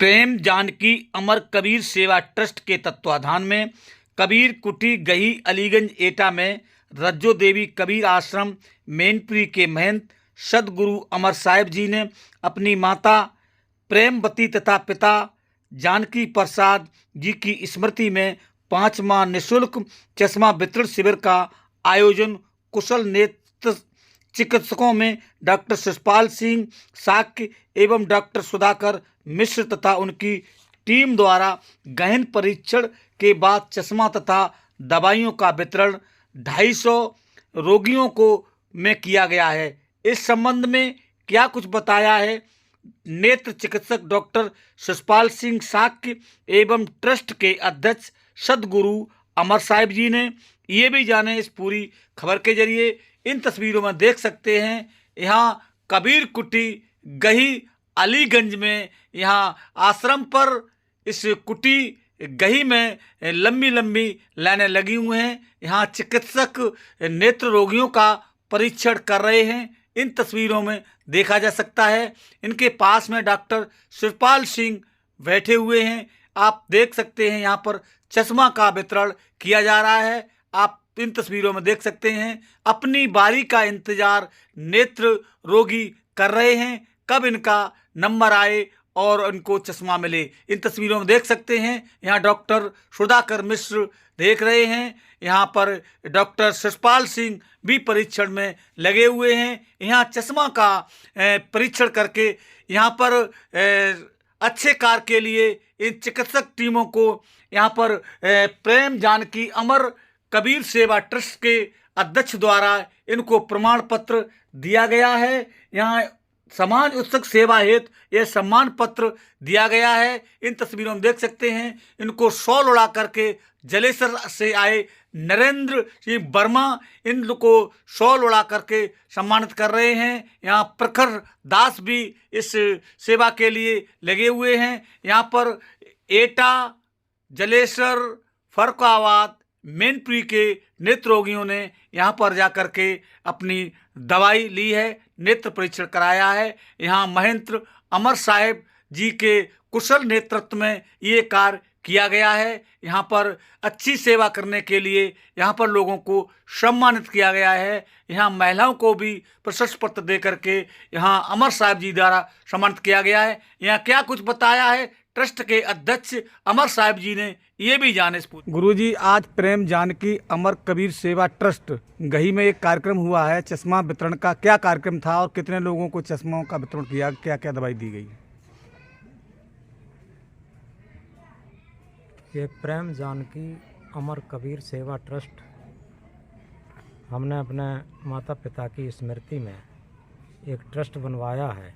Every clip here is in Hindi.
प्रेम जानकी अमर कबीर सेवा ट्रस्ट के तत्वाधान में कबीर कुटी गही अलीगंज एटा में रज्जो देवी कबीर आश्रम मैनपुरी के महंत सदगुरु अमर साहिब जी ने अपनी माता प्रेमवती तथा पिता जानकी प्रसाद जी की स्मृति में 5 माह निःशुल्क चश्मा वितरण शिविर का आयोजन कुशल नेत्र चिकित्सकों में डॉक्टर शिषपाल सिंह साक्य एवं डॉक्टर सुधाकर मिश्र तथा उनकी टीम द्वारा गहन परीक्षण के बाद चश्मा तथा दवाइयों का वितरण 250 रोगियों को में किया गया है। इस संबंध में क्या कुछ बताया है नेत्र चिकित्सक डॉक्टर शिषपाल सिंह साक्य एवं ट्रस्ट के अध्यक्ष सदगुरु अमर साहिब जी ने, ये भी जाने इस पूरी खबर के जरिए। इन तस्वीरों में देख सकते हैं यहाँ कबीर कुटी गही अलीगंज में यहाँ आश्रम पर इस कुटी गही में लंबी लंबी लाइनें लगी हुई हैं। यहाँ चिकित्सक नेत्र रोगियों का परीक्षण कर रहे हैं। इन तस्वीरों में देखा जा सकता है इनके पास में डॉक्टर शिषपाल सिंह बैठे हुए हैं। आप देख सकते हैं यहाँ पर चश्मा का वितरण किया जा रहा है। आप इन तस्वीरों में देख सकते हैं अपनी बारी का इंतजार नेत्र रोगी कर रहे हैं, कब इनका नंबर आए और इनको चश्मा मिले। इन तस्वीरों में देख सकते हैं यहाँ डॉक्टर सुधाकर मिश्र देख रहे हैं, यहाँ पर डॉक्टर शिषपाल सिंह भी परीक्षण में लगे हुए हैं। यहाँ चश्मा का परीक्षण करके यहाँ पर अच्छे कार्य के लिए इन चिकित्सक टीमों को यहाँ पर प्रेम जानकी अमर कबीर सेवा ट्रस्ट के अध्यक्ष द्वारा इनको प्रमाण पत्र दिया गया है। यहाँ समाज उत्सव सेवा हेतु यह सम्मान पत्र दिया गया है। इन तस्वीरों में देख सकते हैं इनको शॉल उड़ा करके जलेसर से आए नरेंद्र सिंह वर्मा इनको शॉल उड़ा करके सम्मानित कर रहे हैं। यहाँ प्रखर दास भी इस सेवा के लिए लगे हुए हैं। यहाँ पर एटा जलेसर फरुखाबाद मैनपुरी के नेत्र रोगियों ने यहाँ पर जाकर के अपनी दवाई ली है, नेत्र परीक्षण कराया है। यहाँ महंत अमर साहिब जी के कुशल नेतृत्व में ये कार्य किया गया है। यहाँ पर अच्छी सेवा करने के लिए यहाँ पर लोगों को सम्मानित किया गया है। यहाँ महिलाओं को भी प्रशस्ति पत्र दे करके यहाँ अमर साहिब जी द्वारा सम्मानित किया गया है। यहाँ क्या कुछ बताया है ट्रस्ट के अध्यक्ष अमर साहिब जी ने, ये भी जाने से पूछा। गुरुजी, आज प्रेम जानकी अमर कबीर सेवा ट्रस्ट गही में एक कार्यक्रम हुआ है चश्मा वितरण का, क्या कार्यक्रम था और कितने लोगों को चश्मों का वितरण किया, क्या क्या दवाई दी गई? ये प्रेम जानकी अमर कबीर सेवा ट्रस्ट हमने अपने माता पिता की स्मृति में एक ट्रस्ट बनवाया है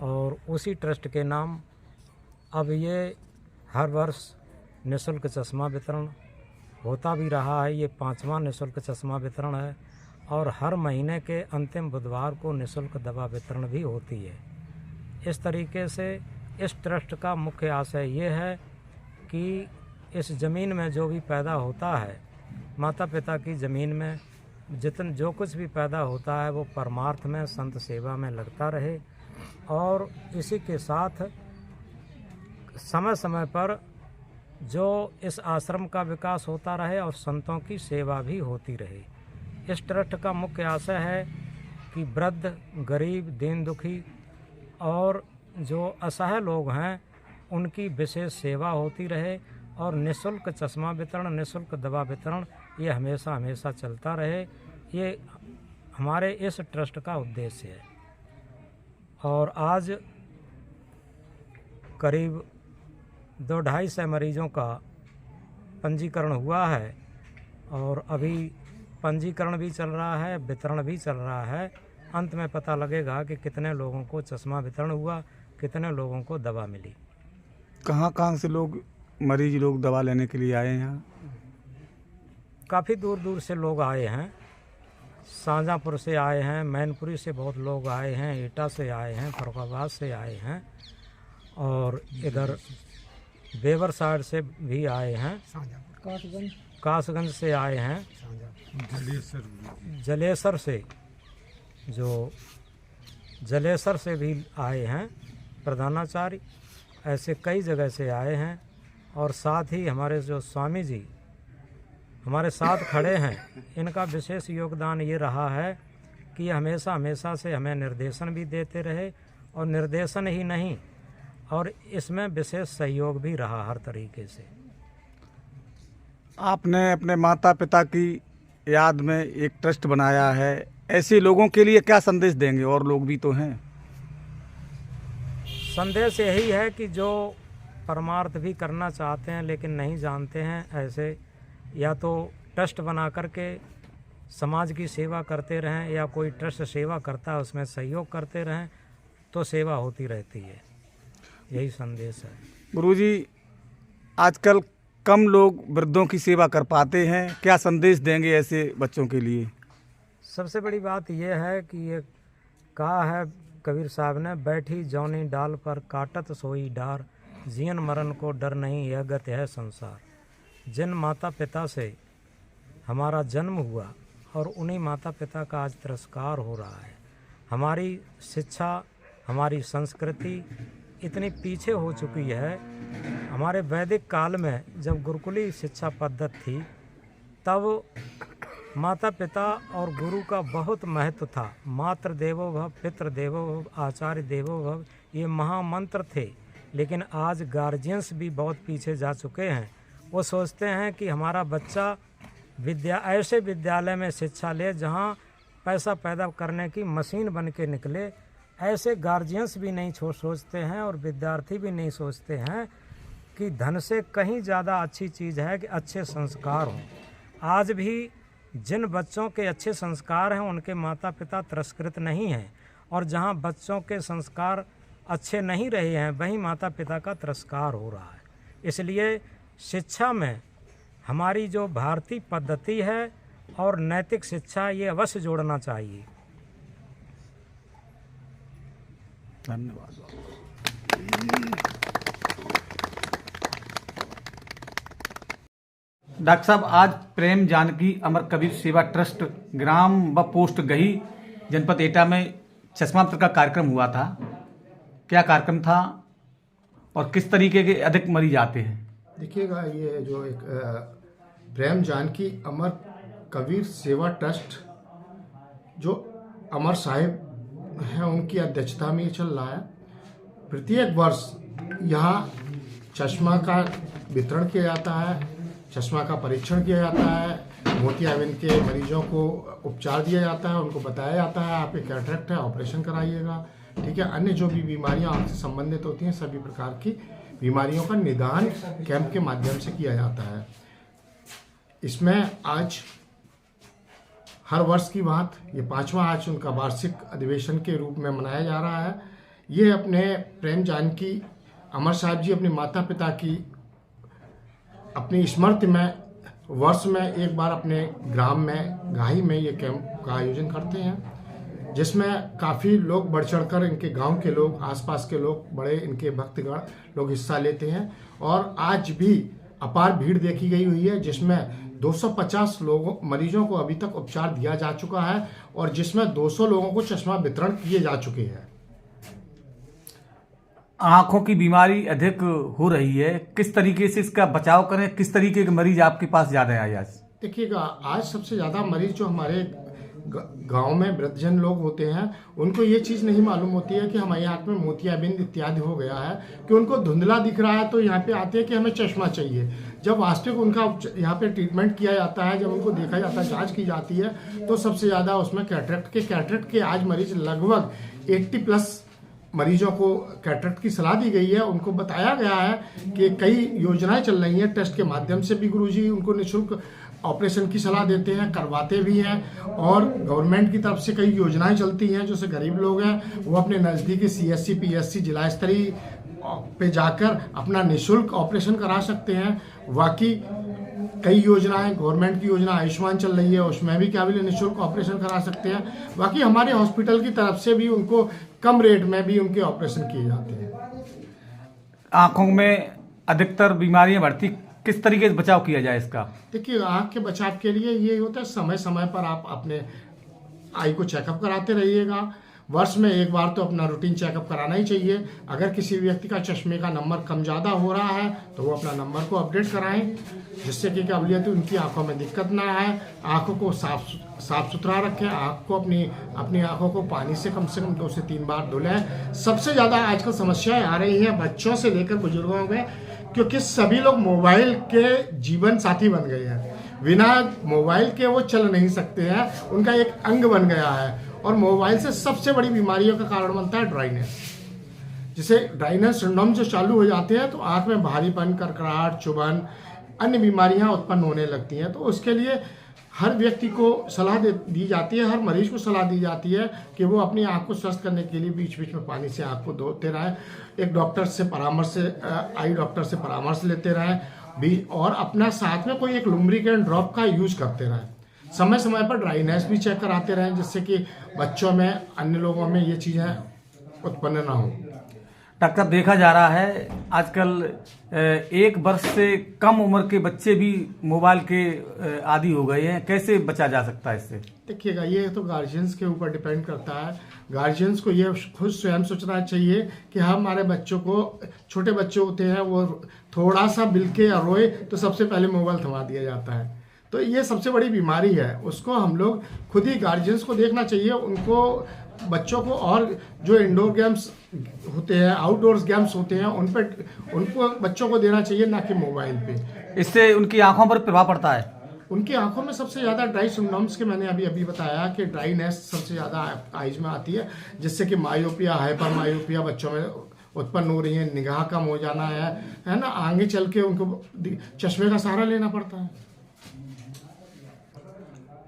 और उसी ट्रस्ट के नाम अब ये हर वर्ष निःशुल्क चश्मा वितरण होता भी रहा है। ये 5वां निःशुल्क चश्मा वितरण है और हर महीने के अंतिम बुधवार को निःशुल्क दवा वितरण भी होती है। इस तरीके से इस ट्रस्ट का मुख्य आशय ये है कि इस ज़मीन में जो भी पैदा होता है, माता पिता की ज़मीन में जो कुछ भी पैदा होता है वो परमार्थ में संत सेवा में लगता रहे और इसी के साथ समय समय पर जो इस आश्रम का विकास होता रहे और संतों की सेवा भी होती रहे। इस ट्रस्ट का मुख्य आशय है कि वृद्ध, गरीब, दीन दुखी और जो असहाय लोग हैं उनकी विशेष सेवा होती रहे और निःशुल्क चश्मा वितरण, निःशुल्क दवा वितरण ये हमेशा हमेशा चलता रहे। ये हमारे इस ट्रस्ट का उद्देश्य है। और आज करीब 200-250 मरीजों का पंजीकरण हुआ है और अभी पंजीकरण भी चल रहा है, वितरण भी चल रहा है। अंत में पता लगेगा कि कितने लोगों को चश्मा वितरण हुआ, कितने लोगों को दवा मिली। कहाँ से लोग मरीज लोग दवा लेने के लिए आए हैं यहाँ? काफ़ी दूर दूर से लोग आए हैं। शाहजहाँपुर से आए हैं, मैनपुरी से बहुत लोग आए हैं, एटा से आए हैं, फरुखाबाद से आए हैं और इधर बेवर साइड से भी आए हैं, कासगंज से आए हैं, जलेसर से जलेसर से भी आए हैं प्रधानाचार्य, ऐसे कई जगह से आए हैं। और साथ ही हमारे जो स्वामी जी हमारे साथ खड़े हैं, इनका विशेष योगदान ये रहा है कि हमेशा हमेशा से हमें निर्देशन भी देते रहे, और निर्देशन ही नहीं और इसमें विशेष सहयोग भी रहा हर तरीके से। आपने अपने माता पिता की याद में एक ट्रस्ट बनाया है, ऐसे लोगों के लिए क्या संदेश देंगे? और लोग भी तो हैं। संदेश यही है कि जो परमार्थ भी करना चाहते हैं लेकिन नहीं जानते हैं, ऐसे या तो ट्रस्ट बना करके समाज की सेवा करते रहें, या कोई ट्रस्ट सेवा करता है उसमें सहयोग करते रहें, तो सेवा होती रहती है। यही संदेश है। गुरुजी, आजकल कम लोग वृद्धों की सेवा कर पाते हैं, क्या संदेश देंगे ऐसे बच्चों के लिए? सबसे बड़ी बात यह है कि ये कहा है कबीर साहब ने, बैठी जौनी डाल पर काटत सोई डार, जीवन मरण को डर नहीं यह गति है संसार। जिन माता पिता से हमारा जन्म हुआ और उन्हीं माता पिता का आज तिरस्कार हो रहा है। हमारी शिक्षा, हमारी संस्कृति इतनी पीछे हो चुकी है। हमारे वैदिक काल में जब गुरुकुली शिक्षा पद्धति थी, तब माता पिता और गुरु का बहुत महत्व था। मातृ देवो भव, पितृ देवो भव, आचार्य देवो भव, ये महामंत्र थे। लेकिन आज गार्जियंस भी बहुत पीछे जा चुके हैं। वो सोचते हैं कि हमारा बच्चा ऐसे विद्यालय में शिक्षा ले जहाँ पैसा पैदा करने की मशीन बन के निकले। ऐसे गार्जियंस भी नहीं सोचते हैं और विद्यार्थी भी नहीं सोचते हैं कि धन से कहीं ज़्यादा अच्छी चीज़ है कि अच्छे संस्कार हों। आज भी जिन बच्चों के अच्छे संस्कार हैं उनके माता पिता तिरस्कृत नहीं हैं, और जहाँ बच्चों के संस्कार अच्छे नहीं रहे हैं वहीं माता पिता का तिरस्कार हो रहा है। इसलिए शिक्षा में हमारी जो भारतीय पद्धति है और नैतिक शिक्षा, ये अवश्य जोड़ना चाहिए। धन्यवाद। डॉक्टर साहब, आज प्रेम जानकी अमर कबीर सेवा ट्रस्ट ग्राम व पोस्ट गही जनपद एटा में चश्मा वितरण का कार्यक्रम हुआ था। क्या कार्यक्रम था और किस तरीके के अधिक मरीज आते हैं? देखिएगा, ये जो एक प्रेम जानकी अमर कबीर सेवा ट्रस्ट जो अमर साहिब हैं उनकी अध्यक्षता में ये चल रहा है। प्रत्येक वर्ष यहाँ चश्मा का वितरण किया जाता है, चश्मा का परीक्षण किया जाता है, मोतियाबिंद के मरीजों को उपचार दिया जाता है, उनको बताया जाता है आपके कैटरेक्ट है, ऑपरेशन कराइएगा, ठीक है। अन्य जो भी बीमारियां आपसे संबंधित होती हैं सभी प्रकार की बीमारियों का निदान कैंप के माध्यम से किया जाता है। इसमें आज हर वर्ष की बात ये 5वां आज उनका वार्षिक अधिवेशन के रूप में मनाया जा रहा है। ये अपने प्रेम जानकी अमर साहब जी अपने माता पिता की अपनी स्मृति में वर्ष में एक बार अपने ग्राम में गाही में ये कैंप का आयोजन करते हैं, जिसमें काफ़ी लोग बढ़ चढ़कर इनके गांव के लोग, आसपास के लोग, बड़े इनके भक्तगण लोग हिस्सा लेते हैं। और आज भी अपार भीड़ देखी गई हुई है, जिसमें 250 लोगों मरीजों को अभी तक उपचार दिया जा चुका है और जिसमें 200 लोगों को चश्मा वितरण किए जा चुके हैं। आंखों की बीमारी अधिक हो रही है, किस तरीके से इसका बचाव करें? किस तरीके के मरीज आपके पास ज़्यादा आए आज? देखिएगा, आज सबसे ज़्यादा मरीज जो हमारे गांव में वृद्धजन लोग होते हैं उनको ये चीज़ नहीं मालूम होती है कि हमारे आँख में मोतियाबिंद इत्यादि हो गया है, कि उनको धुंधला दिख रहा है तो यहाँ पे आते हैं कि हमें चश्मा चाहिए। जब वास्तविक उनका यहाँ पे ट्रीटमेंट किया जाता है, जब उनको देखा जाता है, जांच की जाती है, तो सबसे ज़्यादा उसमें कैटरेक्ट के आज मरीज लगभग 80+ मरीजों को कैटरेक्ट की सलाह दी गई है। उनको बताया गया है कि कई योजनाएं चल रही हैं, टेस्ट के माध्यम से भी गुरुजी उनको निःशुल्क ऑपरेशन की सलाह देते हैं, करवाते भी हैं। और गवर्नमेंट की तरफ से कई योजनाएं चलती हैं, जैसे गरीब लोग हैं वो अपने नज़दीकी CSC PSC जिला स्तरीय पे जाकर अपना निःशुल्क ऑपरेशन करा सकते हैं। बाकी कई योजनाएं, गवर्नमेंट की योजना आयुष्मान चल रही है, उसमें भी क्या भी निःशुल्क ऑपरेशन करा सकते हैं। बाकी हमारे हॉस्पिटल की तरफ से भी उनको कम रेट में भी उनके ऑपरेशन किए जाते हैं। आंखों में अधिकतर बीमारियां बढ़ती, किस तरीके से बचाव किया जाए इसका? देखिए, आँख के बचाव के लिए ये होता है समय समय पर आप अपने आई को चेकअप कराते रहिएगा। वर्ष में एक बार तो अपना रूटीन चेकअप कराना ही चाहिए। अगर किसी व्यक्ति का चश्मे का नंबर कम ज़्यादा हो रहा है तो वो अपना नंबर को अपडेट कराएं, जिससे कि क्या बोलिए तो उनकी आंखों में दिक्कत ना आए। आंखों को साफ सुथरा रखें, आँख को अपनी आंखों को पानी से कम 2 से 3 बार धुलें। सबसे ज़्यादा आजकल समस्याएं आ रही हैं बच्चों से लेकर बुजुर्गों में, क्योंकि सभी लोग मोबाइल के जीवन साथी बन गए हैं। बिना मोबाइल के वो चल नहीं सकते हैं, उनका एक अंग बन गया है। और मोबाइल से सबसे बड़ी बीमारियों का कारण बनता है ड्राइनेस। जिसे ड्राइनेस सिंड्रोम जो चालू हो जाते हैं तो आंख में भारीपन, करकराहट, चुभन, अन्य बीमारियां उत्पन्न होने लगती हैं। तो उसके लिए हर व्यक्ति को सलाह दी जाती है, हर मरीज को सलाह दी जाती है कि वो अपनी आंख को स्वस्थ करने के लिए बीच बीच में पानी से आंख को धोते रहें, एक डॉक्टर से परामर्श आई डॉक्टर से परामर्श लेते रहें भी, और अपना साथ में कोई एक लुम्ब्रिकेंट ड्रॉप का यूज करते रहें। समय समय पर ड्राइनेस भी चेक कराते रहें, जिससे कि बच्चों में, अन्य लोगों में ये चीज़ें उत्पन्न ना हो। डॉक्टर साहब, देखा जा रहा है आजकल 1 वर्ष से कम उम्र के बच्चे भी मोबाइल के आदी हो गए हैं। कैसे बचा जा सकता है इससे? देखिएगा, ये तो गार्जियंस के ऊपर डिपेंड करता है। गार्जियंस को ये खुद स्वयं सोचना चाहिए कि हमारे बच्चों को, छोटे बच्चे होते हैं वो थोड़ा सा बिलके या रोए तो सबसे पहले मोबाइल थमा दिया जाता है। तो ये सबसे बड़ी बीमारी है, उसको हम लोग खुद ही गार्जियंस को देखना चाहिए। उनको, बच्चों को, और जो इंडोर गेम्स होते हैं, आउटडोर्स गेम्स होते हैं, उनको बच्चों को देना चाहिए, ना कि मोबाइल पे। इससे उनकी आंखों पर प्रभाव पड़ता है। उनकी आंखों में सबसे ज़्यादा ड्राई सिम्टम्स के मैंने अभी बताया कि ड्राइनेस सबसे ज़्यादा आइज में आती है, जिससे कि मायोपिया, हाइपर मायोपिया बच्चों में उत्पन्न हो रही है, निगाह कम हो जाना है ना। आगे चल के उनको चश्मे का सहारा लेना पड़ता है।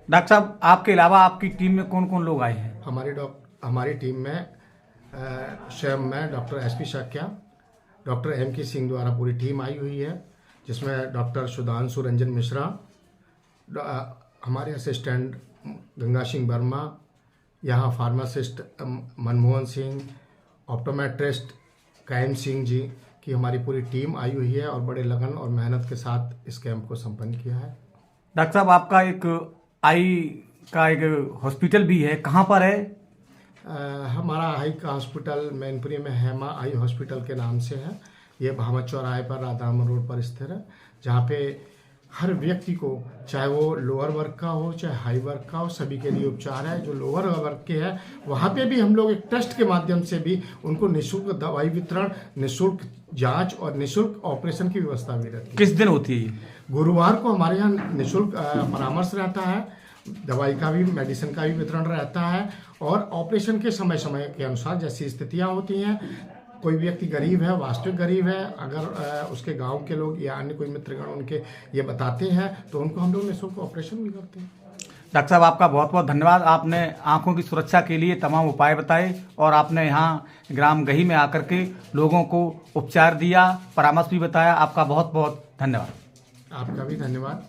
डॉक्टर साहब, आपके अलावा आपकी टीम में कौन कौन लोग आए हैं? हमारी टीम में स्वयं मैं, doctor SP Shakya, doctor MK Singh द्वारा पूरी टीम आई हुई है, जिसमें डॉक्टर सुधांशु रंजन मिश्रा, हमारे असिस्टेंट गंगा सिंह वर्मा, यहाँ फार्मासिस्ट मनमोहन सिंह, ऑप्टोमेट्रिस्ट कायम सिंह जी की हमारी पूरी टीम आई हुई है और बड़े लगन और मेहनत के साथ इस कैंप को संपन्न किया है। डॉक्टर साहब, आपका एक आई का एक हॉस्पिटल भी है, कहाँ पर है? हमारा आई का हॉस्पिटल मैनपुरी में हेमा आई हॉस्पिटल के नाम से है। ये भामद चौराहे पर राधामन रोड पर स्थित है, जहाँ पे हर व्यक्ति को, चाहे वो लोअर वर्ग का हो चाहे हाई वर्ग का हो, सभी के लिए उपचार है। जो लोअर वर्ग के हैं वहाँ पे भी हम लोग एक ट्रस्ट के माध्यम से भी उनको निःशुल्क दवाई वितरण, निःशुल्क जांच और निःशुल्क ऑपरेशन की व्यवस्था भी रहती है। किस दिन होती है ये? गुरुवार को हमारे यहाँ निःशुल्क परामर्श रहता है, दवाई का भी, मेडिसिन का भी वितरण रहता है, और ऑपरेशन के समय के अनुसार जैसी स्थितियाँ होती हैं, कोई व्यक्ति गरीब है, वास्तविक गरीब है, अगर उसके गांव के लोग या अन्य कोई मित्रगण उनके ये बताते हैं तो उनको हम लोग निःशुल्क ऑपरेशन भी करते हैं। डॉक्टर साहब, आपका बहुत बहुत धन्यवाद। आपने आंखों की सुरक्षा के लिए तमाम उपाय बताए और आपने यहाँ ग्राम गही में आकर के लोगों को उपचार दिया, परामर्श भी बताया। आपका बहुत बहुत धन्यवाद। आपका भी धन्यवाद।